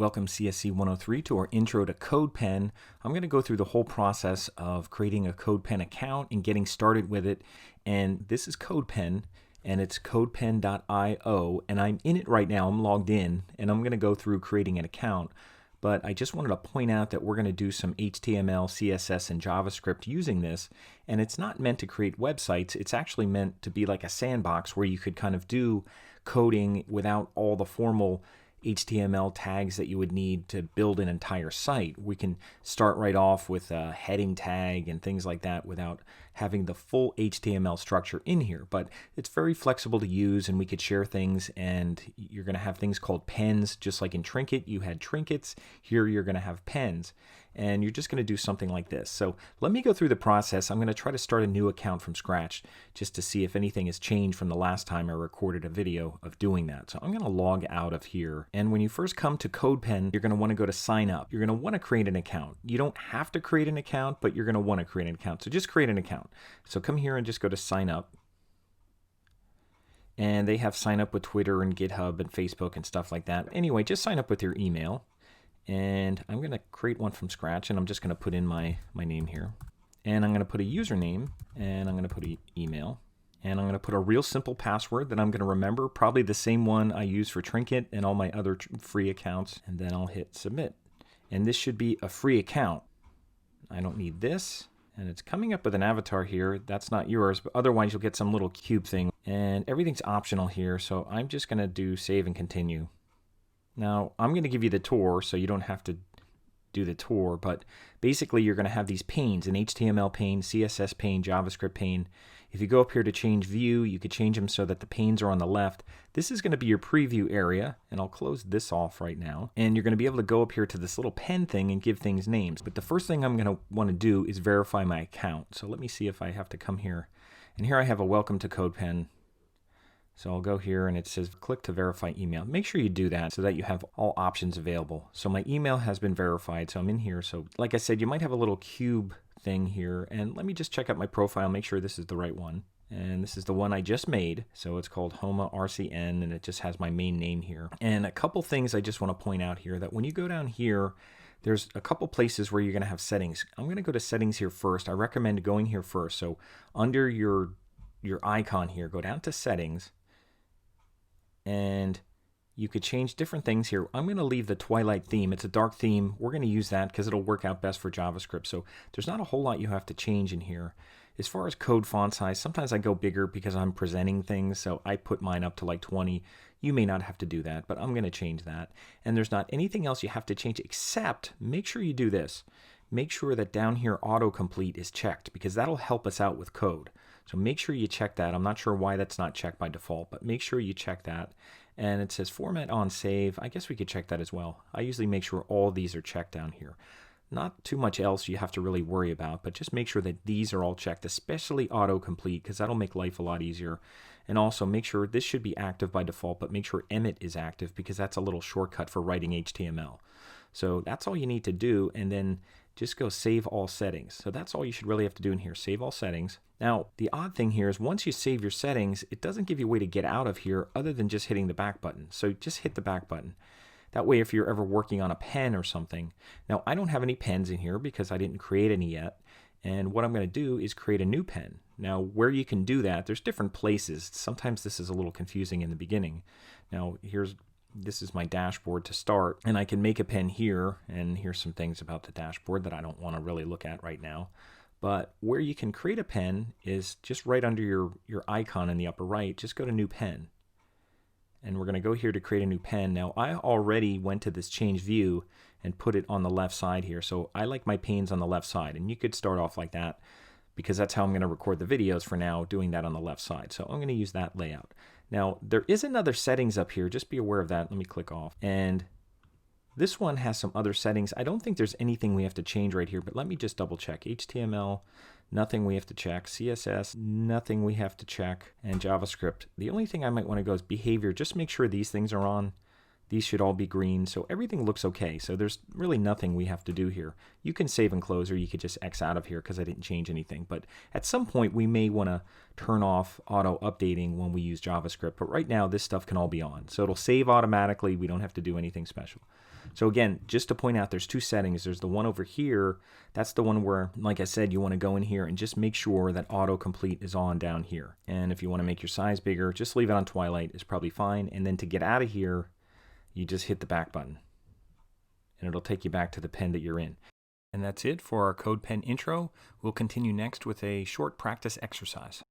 Welcome CSC103 to our intro to CodePen. I'm going to go through the whole process of creating a CodePen account and getting started with it. And this is CodePen, and it's codepen.io, and I'm in it right now. I'm logged in, and I'm going to go through creating an account. But I just wanted to point out that we're going to do some HTML, CSS, and JavaScript using this. And it's not meant to create websites. It's actually meant to be like a sandbox where you could kind of do coding without all the formal HTML tags that you would need to build an entire site. We can start right off with a heading tag and things like that without having the full HTML structure in here. But it's very flexible to use, and we could share things, and you're going to have things called pens. Just like in Trinket, you had trinkets. Here you're going to have pens. And you're just going to do something like this. So let me go through the process. I'm going to try to start a new account from scratch just to see if anything has changed from the last time I recorded a video of doing that. So I'm going to log out of here. And when you first come to CodePen, you're going to want to go to sign up. You're going to want to create an account. You don't have to create an account, but you're going to want to create an account. So just create an account. So come here and just go to sign up. And they have sign up with Twitter and GitHub and Facebook and stuff like that. Anyway, just sign up with your email. And I'm going to create one from scratch, and I'm just going to put in my name here. And I'm going to put a username, and I'm going to put an email. And I'm going to put a real simple password that I'm going to remember, probably the same one I use for Trinket and all my other free accounts. And then I'll hit submit. And this should be a free account. I don't need this. And it's coming up with an avatar here. That's not yours, but otherwise you'll get some little cube thing. And everything's optional here, so I'm just going to do save and continue. Now, I'm going to give you the tour, so you don't have to do the tour, but basically you're going to have these panes, an HTML pane, CSS pane, JavaScript pane. If you go up here to change view, you could change them so that the panes are on the left. This is going to be your preview area, and I'll close this off right now. And you're going to be able to go up here to this little pen thing and give things names. But the first thing I'm going to want to do is verify my account. So let me see if I have to come here. And here I have a welcome to CodePen. So I'll go here and it says click to verify email. Make sure you do that so that you have all options available. So my email has been verified, so I'm in here. So like I said, you might have a little cube thing here, and let me just check out my profile, make sure this is the right one. And this is the one I just made. So it's called Homa RCN, and it just has my main name here. And a couple things I just want to point out here, that when you go down here, there's a couple places where you're going to have settings. I'm going to go to settings here first. I recommend going here first. So under your icon here, go down to settings. And you could change different things here. I'm going to leave the Twilight theme. It's a dark theme. We're going to use that because it'll work out best for JavaScript. So there's not a whole lot you have to change in here. As far as code font size, sometimes I go bigger because I'm presenting things. So I put mine up to like 20. You may not have to do that, but I'm going to change that. And there's not anything else you have to change except make sure you do this. Make sure that down here autocomplete is checked because that'll help us out with code. So make sure you check that. I'm not sure why that's not checked by default, but make sure you check that. And it says format on save. I guess we could check that as well. I usually make sure all these are checked down here. Not too much else you have to really worry about, but just make sure that these are all checked, especially autocomplete, because that'll make life a lot easier. And also make sure this should be active by default, but make sure Emmet is active because that's a little shortcut for writing HTML. So that's all you need to do, and then just go save all settings. So that's all you should really have to do in here, save all settings. Now, the odd thing here is once you save your settings, it doesn't give you a way to get out of here other than just hitting the back button. So just hit the back button. That way, if you're ever working on a pen or something. Now, I don't have any pens in here because I didn't create any yet. And what I'm going to do is create a new pen. Now, where you can do that, there's different places. Sometimes this is a little confusing in the beginning. Now, this is my dashboard to start, and I can make a pen here, and here's some things about the dashboard that I don't want to really look at right now. But where you can create a pen is just right under your icon in the upper right. Just go to new pen. And we're going to go here to create a new pen. Now, I already went to this change view and put it on the left side here. So I like my panes on the left side, and you could start off like that because that's how I'm going to record the videos for now, doing that on the left side. So I'm going to use that layout. Now, there is another settings up here. Just be aware of that. Let me click off. And this one has some other settings. I don't think there's anything we have to change right here, but let me just double check. HTML, nothing we have to check. CSS, nothing we have to check. And JavaScript. The only thing I might want to go is behavior. Just make sure these things are on. These should all be green, so everything looks okay. So there's really nothing we have to do here. You can save and close, or you could just X out of here because I didn't change anything. But at some point, we may want to turn off auto updating when we use JavaScript. But right now, this stuff can all be on. So it'll save automatically. We don't have to do anything special. So again, just to point out, there's two settings. There's the one over here. That's the one where, like I said, you want to go in here and just make sure that autocomplete is on down here. And if you want to make your size bigger, just leave it on Twilight is probably fine. And then to get out of here, you just hit the back button. And it'll take you back to the pen that you're in. And that's it for our CodePen intro. We'll continue next with a short practice exercise.